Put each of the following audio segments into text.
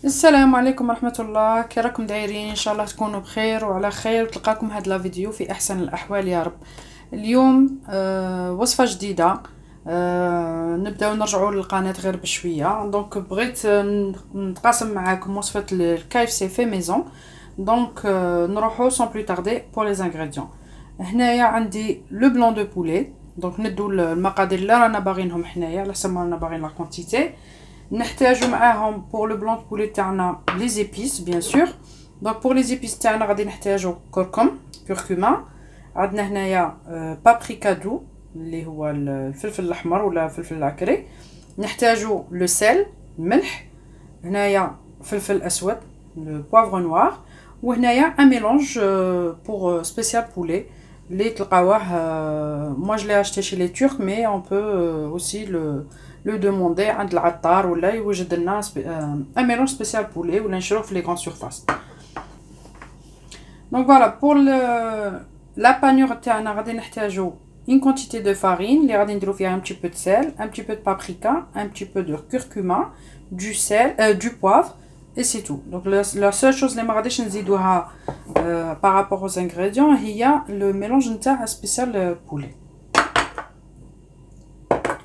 السلام عليكم ورحمة الله، كي راكم دايرين؟ ان شاء الله تكونوا بخير وعلى خير وتلقاكم هاد لا فيديو في احسن الاحوال يا رب. اليوم وصفة جديدة. نبداو نرجعوا للقناة غير بشوية. دونك بغيت نتقاسم معاكم وصفة الكايف سي في ميزون. دونك نروحو سون بلو تاردي بور لي زانغريديون. هنايا عندي لو بلون دو بولي. دونك ندو المقادير اللي رانا باغينهم حنايا على حسب ما رانا باغيين لا كونتيتي. نحتاجو معاهم بور لو بلون بولي تاعنا لي زيبيس بيان سور. دونك بور لي زيبيس تاعنا غادي نحتاجو كركم، كركما. عندنا هنايا بابريكا دو اللي هو الفلفل الاحمر ولا الفلفل العكري. نحتاجو لو سيل، الملح. هنايا فلفل اسود، لو بوافغ نوار. وهنايا ان ميلونج بور سبيسيال بولي اللي تلقاوه. moi je l'ai acheté chez les Turcs mais on peut aussi le demander عند العطار ولا يوجد لنا un mélange spécial poulet ولا نشروه في les grandes surfaces. Donc voilà pour la panure تاعنا غادي نحتاجو une quantité de farine اللي غادي نديرو فيها un petit peu de sel, un petit peu de paprika, un petit peu de curcuma, du sel, du poivre et c'est tout. Donc la seule chose اللي ما غاديش نزيدوها par rapport aux ingrédients هي le mélange نتاع spécial poulet.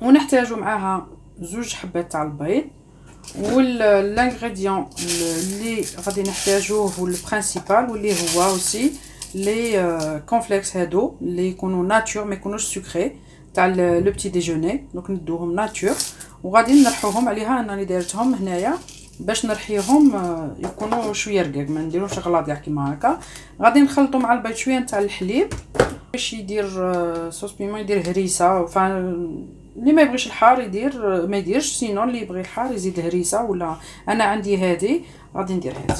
ونحتاجو معاها زوج حبات تاع البيض. والانغريديون اللي غادي نحتاجوه هو البرينسيبال واللي هو اوسي لي كونفليكس هادو اللي يكونوا ناتور ما يكونوش سكري تاع لو بتي ديجوني. دونك ندوهم ناتور وغادي نرحوهم عليها. انا اللي دايرتهم هنايا باش نرحيهم يكونوا شويه رقاق، ما نديروش غلاضيع كيما هكا. غادي نخلطوا مع البيض شويه نتاع الحليب باش يدير صوص بيمون، يدير هريسه. اللي ما يبغيش الحار يدير ما يديرش، سينو اللي يبغي الحار يزيد هريسه. ولا انا عندي هذه غادي ندير هذه.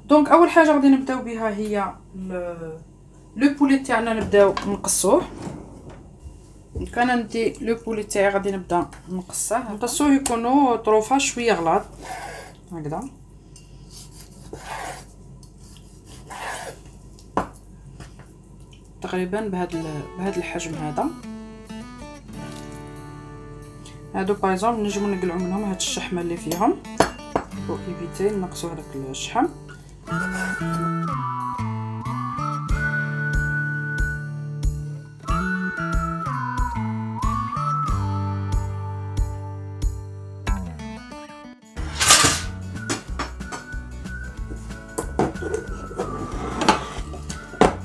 دونك اول حاجه غادي نبداو بها هي لو بولي تاعنا نبداو نقصوه. كان ندي لو بولي تاعي غادي نبدا نقصوه يكونوا طروفه شويه غلاط هكذا. تقريبا بهذا الحجم هذا. هادو بايزون نجمو نقلعو منهم هاد الشحمه اللي فيهم بو ايفيتي نقصو هذاك الشحم.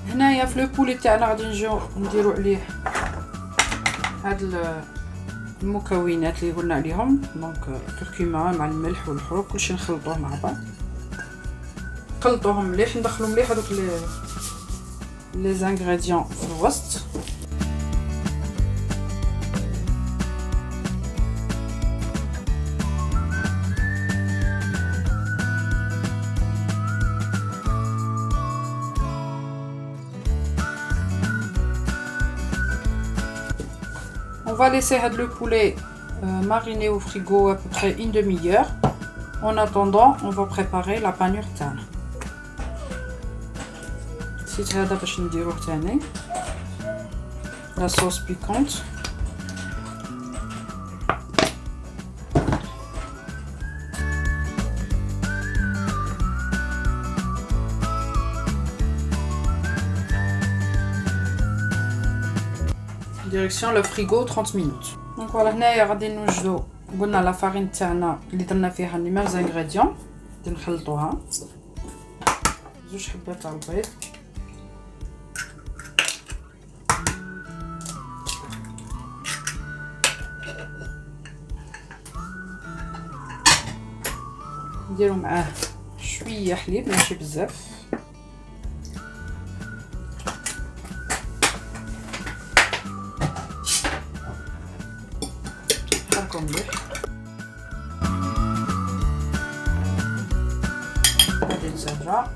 هنايا في لو بولي تاعنا غادي نجيو نديرو عليه هاد المكونات اللي قلنا عليهم. دونك الكركما مع الملح والحروق كلشي نخلطوه مع بعض. نخلطوهم مليح، ندخلو مليح هذوك لي زانغريديون في الوسط. On va laisser le poulet mariner au frigo à peu près une demi-heure. En attendant, on va préparer la panure تاعنا. نسيت هذا باش نديروه تاني، لا صوص بيكونت. ديريكسيون لو فريغو 30 مينوت. دونك فوالا هنايا غادي نوجدو قلنا لا فارين تاعنا اللي درنا فيها لي ميم زانغريديون. غادي نخلطوها زوج حبات تاع البيض. نديرو معاه شويه حليب ماشي بزاف. نحركو مليح. غادي نزرع.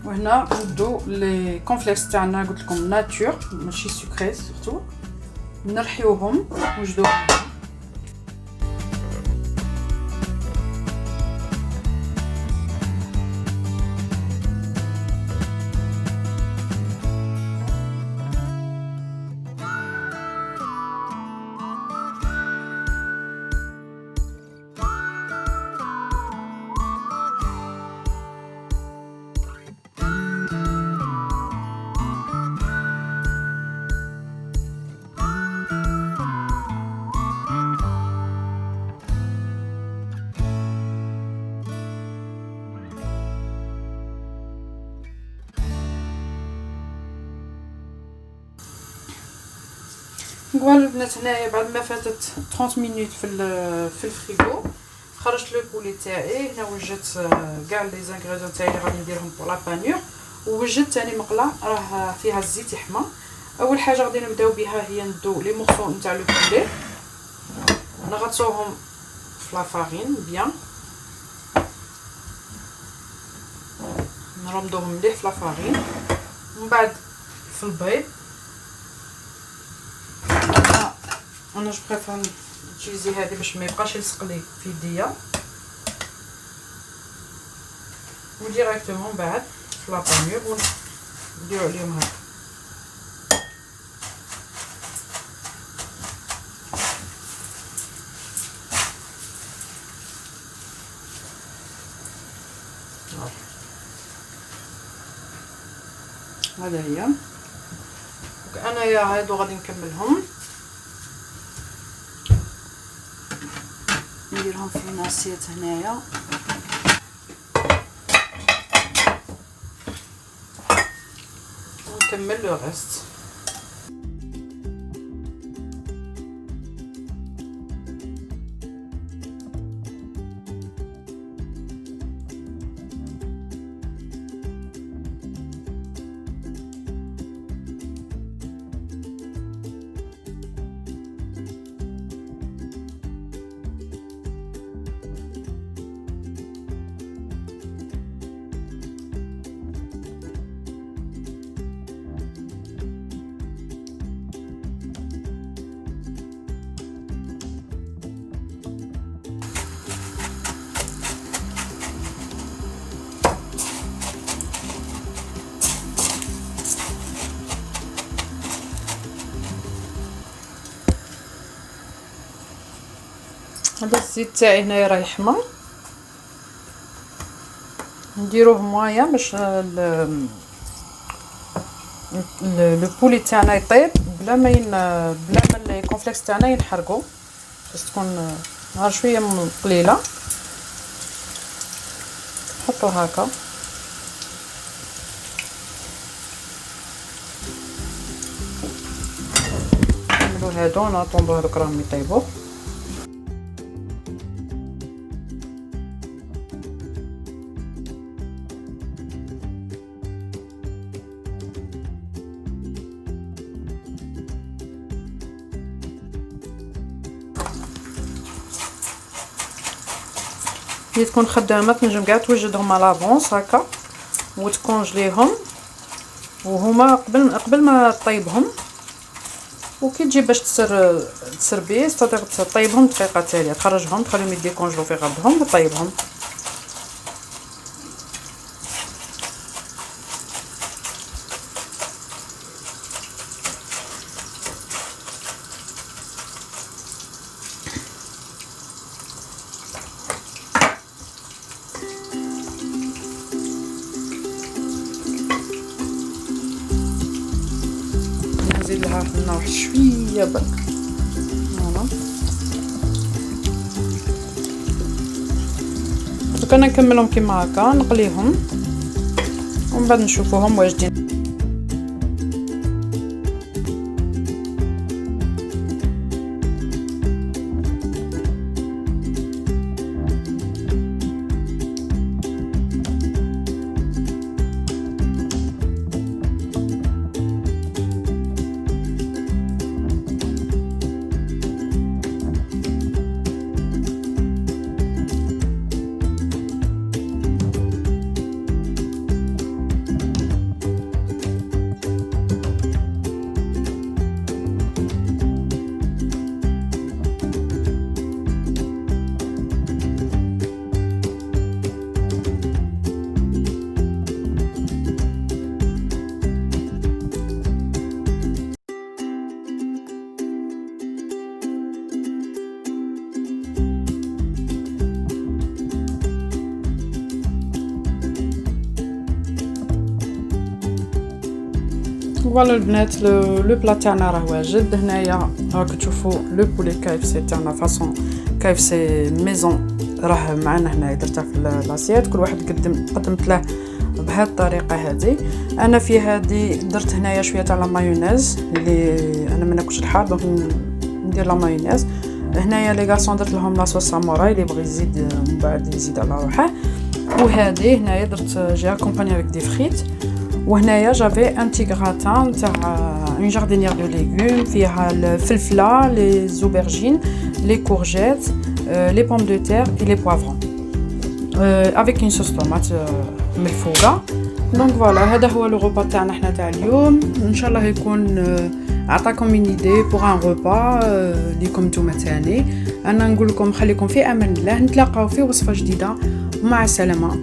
وهنا ندو لي كونفليكس تاعنا قلت لكم ناتور ماشي سكري سورتو. نرحيوهم وجدوهم. فوالا البنات، هنايا بعد ما فاتت 30 مينوت في الفريغو خرجت لو بولي تاعي. هنا وجدت كاع لي زانغريديون تاعي اللي غادي نديرهم بور لا بانور. ووجدت ثاني مقله راه فيها الزيت يحمى. اول حاجه غادي نبداو بها هي ندو لي مورسو نتاع لو بولي، نغطسوهم في لا فارين بيان، نرمدوهم مليح في لا فارين. ومن بعد في البيض انا جو بريفير نوتيليزي هذه باش ما يبقاش يلصق لي في يديا. وديريكتومون بعد في لا بانور ونديرو عليهم هكا. هذا هي. انايا هادو غادي نكملهم نديرهم في الناسيت هنايا. ونكمل لو ريست. هذا الزيت تاعي هنايا راه يحمى، نديروه مويا باش لو بولي تاعنا يطيب بلا ما لي كونفليكس تاعنا ينحرقوا، باش تكون نهار شويه قليله. نحطو هكا نعملو هادو ناطوندو هادوك راهم يطيبوا. كي تكون خدامه تنجم كاع توجدهم على لافونس هكا وتكونجليهم وهما قبل ما طيبهم. وكي تجي باش تسربي تقدر تطيبهم دقيقه تاليه، تخرجهم تخليهم يديكونجلو في غرضهم وطيبهم. نزيد لها في النار واحد شويه برك. فوالا دوك انا نكملهم كيما هكا، نقليهم ومن بعد نشوفوهم واجدين. فوالا البنات لو بلا تاعنا راه واجد. هنايا راكم تشوفوا لو بولي كايفسي تاعنا فاصون كايفسي ميزون راه معنا هنايا، درتها في لاسيات. كل واحد قدمت له بهذه الطريقه هذه. انا في هذه درت هنايا شويه تاع لا مايونيز اللي انا ما ناكلش الحار دونك ندير لا مايونيز. هنايا لي غاسون درت لهم لاصوص ساموراي اللي بغى يزيد من بعد يزيد على روحه. وهذه هنايا درت جي اكومباني افيك دي فريت. وهنايا جافي ان تي غراتان تاع اون جاردينيير دو ليغوم فيها الفلفله لي زوبرجين لي كورجيت لي بوم دو تير اي لي بوافرون افيك اون صوص طوماط ملفوقه. دونك فوالا هذا هو لو غوبا تاعنا حنا تاع اليوم. ان شاء الله يكون عطاكم اون ايدي بوغ ان غوبا ليكم نتوما تاني. انا نقول لكم خليكم في امان الله، نتلاقاو في وصفه جديده، مع السلامه.